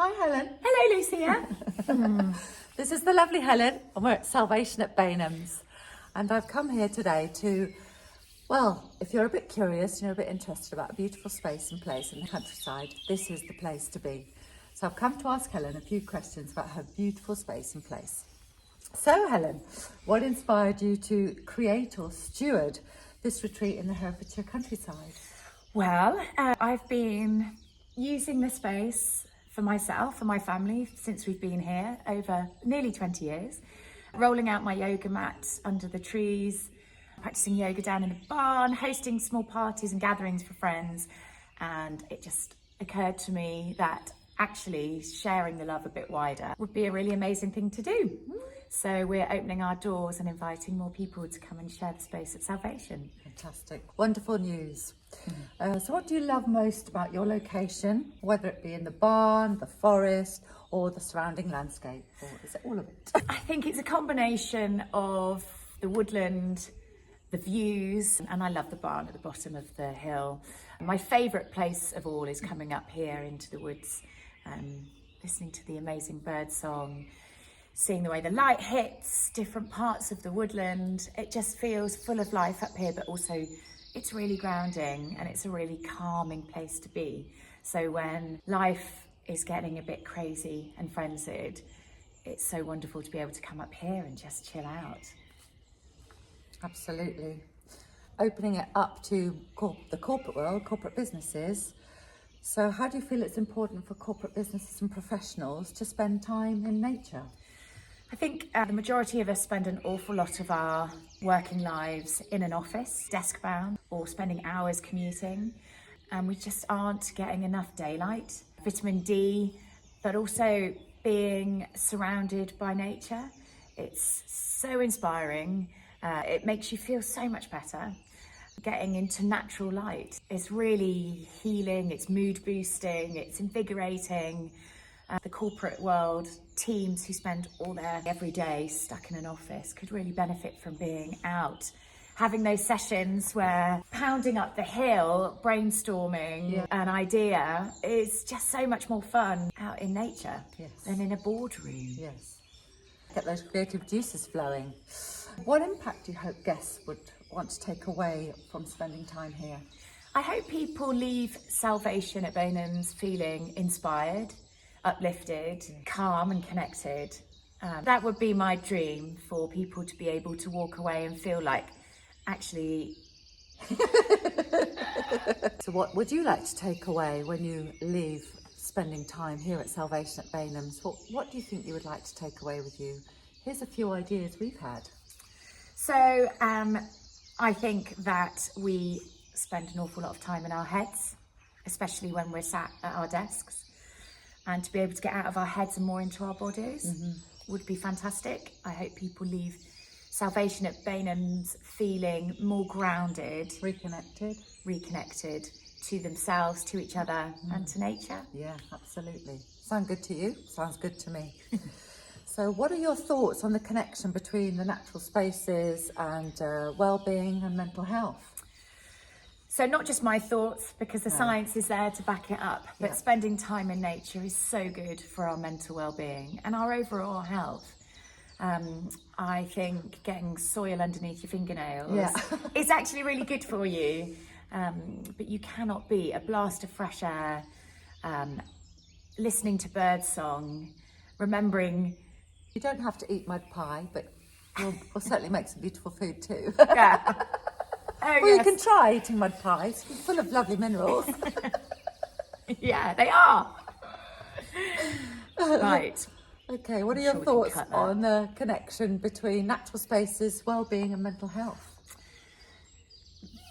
Hi, Helen. Hello, Lucia. This is the lovely Helen, and we're at Salvation at Bainham's. And I've come here today to, well, if you're a bit curious and you're a bit interested about a beautiful space and place in the countryside, this is the place to be. So I've come to ask Helen a few questions about her beautiful space and place. So, Helen, what inspired you to create or steward this retreat in the Herefordshire countryside? Well, I've been using the space for myself and my family since we've been here over nearly 20 years. Rolling out my yoga mats under the trees, practicing yoga down in the barn, hosting small parties and gatherings for friends. And it just occurred to me that actually sharing the love a bit wider would be a really amazing thing to do. So we're opening our doors and inviting more people to come and share the space at Salvation. Fantastic. Wonderful news. So what do you love most about your location, whether it be in the barn, the forest, or the surrounding landscape, or is it all of it? I think it's a combination of the woodland, the views, and I love the barn at the bottom of the hill. My favourite place of all is coming up here into the woods, listening to the amazing bird song, seeing the way the light hits different parts of the woodland. It just feels full of life up here, but also it's really grounding and it's a really calming place to be. So when life is getting a bit crazy and frenzied, it's so wonderful to be able to come up here and just chill out. Absolutely. Opening it up to the corporate world, corporate businesses. So how do you feel it's important for corporate businesses and professionals to spend time in nature? I think the majority of us spend an awful lot of our working lives in an office, desk bound, or spending hours commuting, and we just aren't getting enough daylight, vitamin D, but also being surrounded by nature. It's so inspiring. It makes you feel so much better. Getting into natural light is really healing, it's mood boosting, it's invigorating. The corporate world, teams who spend all their every day stuck in an office could really benefit from being out, having those sessions where pounding up the hill, brainstorming an idea is just so much more fun out in nature than in a boardroom. Yes. Get those creative juices flowing. What impact do you hope guests would want to take away from spending time here? I hope people leave Salvation at Bainham's feeling inspired, uplifted, calm and connected. That would be my dream, for people to be able to walk away and feel like, actually... So what would you like to take away when you leave spending time here at Salvation at Bainham's? What do you think you would like to take away with you? Here's a few ideas we've had. So I think that we spend an awful lot of time in our heads, especially when we're sat at our desks. And to be able to get out of our heads and more into our bodies would be fantastic. I hope people leave Salvation at Bainham's feeling more grounded, reconnected to themselves, to each other and to nature. Yeah, absolutely. Sound good to you? Sounds good to me. So what are your thoughts on the connection between the natural spaces and well-being and mental health? So not just my thoughts, because the science is there to back it up, but spending time in nature is so good for our mental well-being and our overall health. I think getting soil underneath your fingernails is actually really good for you, but you cannot beat a blast of fresh air, listening to birdsong, remembering... You don't have to eat mud pie, but we'll certainly make some beautiful food too. Yeah. Oh, well, you can try eating mud pies, full of lovely minerals. Yeah, they are. Right. Okay, what are your thoughts on the connection between natural spaces, well-being and mental health?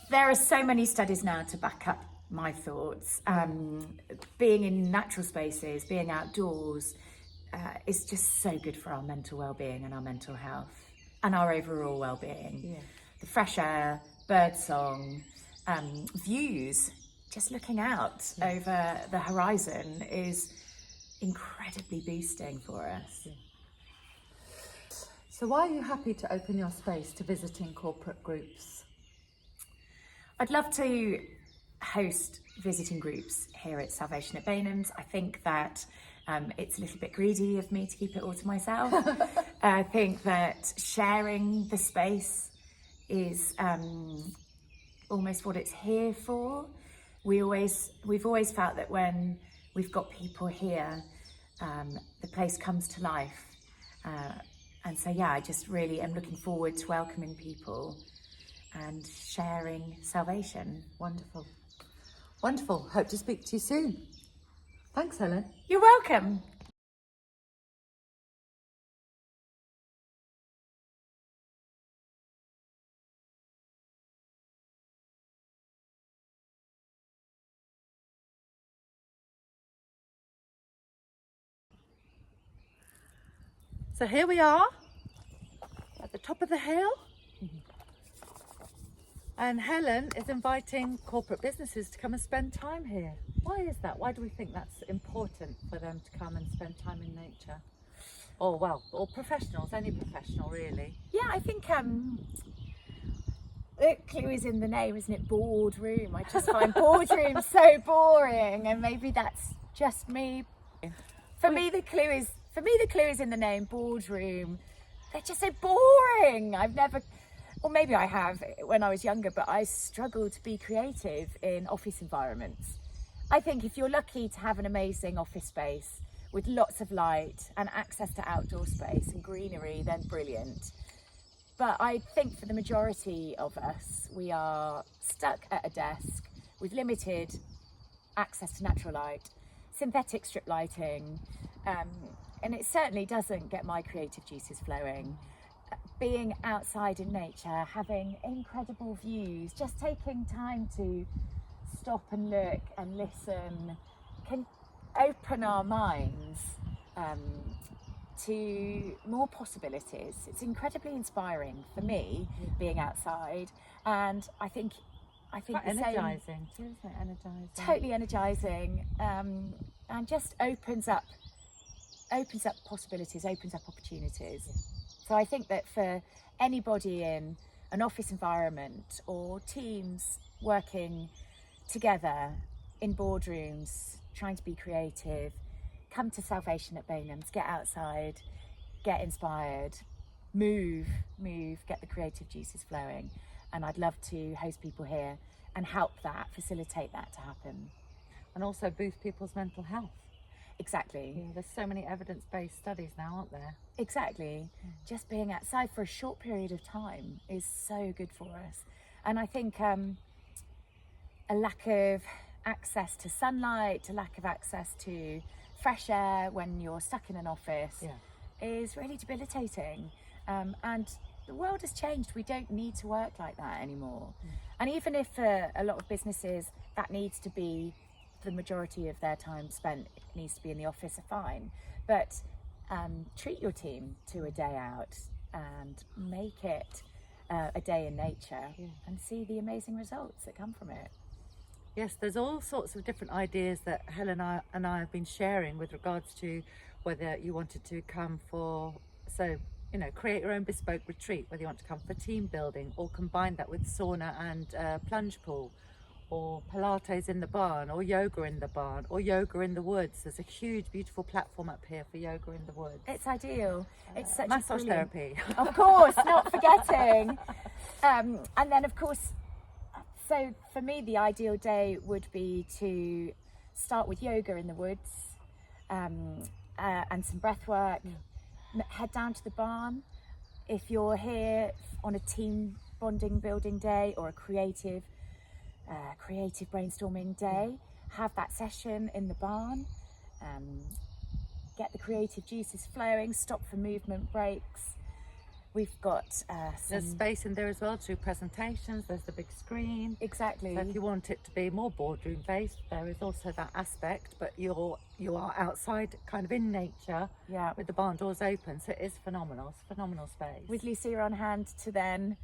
There are so many studies now to back up my thoughts. Being in natural spaces, being outdoors, is just so good for our mental well-being and our mental health and our overall well-being. Yeah. The fresh air, birdsong, views, just looking out over the horizon is incredibly boosting for us. So why are you happy to open your space to visiting corporate groups? I'd love to host visiting groups here at Salvation at Bainham's. I think that It's a little bit greedy of me to keep it all to myself. I think that sharing the space is almost what it's here for. We've always felt that when we've got people here, the place comes to life. And so, yeah, I just really am looking forward to welcoming people and sharing salvation. Wonderful. Wonderful. Hope to speak to you soon. Thanks, Helen. You're welcome. So here we are at the top of the hill. And Helen is inviting corporate businesses to come and spend time here. Why is that? Why do we think that's important for them to come and spend time in nature? Or professionals, any professional really. Yeah, I think the clue is in the name, isn't it? Boardroom. I just find boardroom so boring, and maybe that's just me. For me, the clue is in the name, boardroom. They're just so boring. Or maybe I have when I was younger, but I struggle to be creative in office environments. I think if you're lucky to have an amazing office space with lots of light and access to outdoor space and greenery, then brilliant. But I think for the majority of us, we are stuck at a desk with limited access to natural light, synthetic strip lighting, and it certainly doesn't get my creative juices flowing. Being outside in nature, having incredible views, just taking time to stop and look and listen can open our minds to more possibilities. It's incredibly inspiring for me being outside, and I think Quite energising too, isn't it? Energising. Totally energising, and just opens up possibilities, opens up opportunities. So I think that for anybody in an office environment or teams working together in boardrooms, trying to be creative, come to Salvation at Bainham's, get outside, get inspired, move, get the creative juices flowing. And I'd love to host people here and help that, facilitate that to happen. And also boost people's mental health. Exactly. Yeah, there's so many evidence-based studies now, aren't there? Exactly. Just being outside for a short period of time is so good for us. And I think a lack of access to sunlight, a lack of access to fresh air when you're stuck in an office is really debilitating. And the world has changed. We don't need to work like that anymore. And even if a lot of businesses, that needs to be the majority of their time spent, needs to be in the office, are fine. But treat your team to a day out and make it a day in nature and see the amazing results that come from it. Yes, there's all sorts of different ideas that Helen and I have been sharing with regards to whether you wanted to come create your own bespoke retreat, whether you want to come for team building or combine that with sauna and plunge pool, or Pilates in the barn, or yoga in the barn, or yoga in the woods. There's a huge, beautiful platform up here for yoga in the woods. It's ideal. It's such massage a therapy. Of course, not forgetting. And then, of course, so for me, the ideal day would be to start with yoga in the woods and some breath work. Head down to the barn. If you're here on a team bonding building day or a creative brainstorming day, have that session in the barn, get the creative juices flowing, stop for movement breaks. We've got there's space in there as well to do presentations. There's the big screen. Exactly. So if you want it to be more boardroom based, there is also that aspect, but you are outside kind of in nature with the barn doors open, so it is phenomenal. It's a phenomenal space. With Lucia on hand to then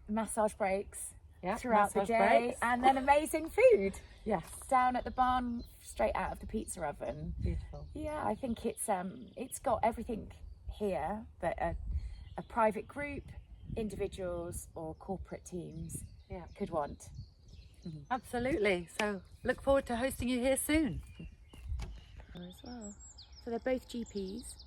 massage breaks throughout the day breaks. And then amazing food. Yes. Down at the barn, straight out of the pizza oven. Beautiful. Yeah, I think it's got everything here that a private group, individuals or corporate teams could want. Absolutely. So look forward to hosting you here soon. as well. So they're both GPs.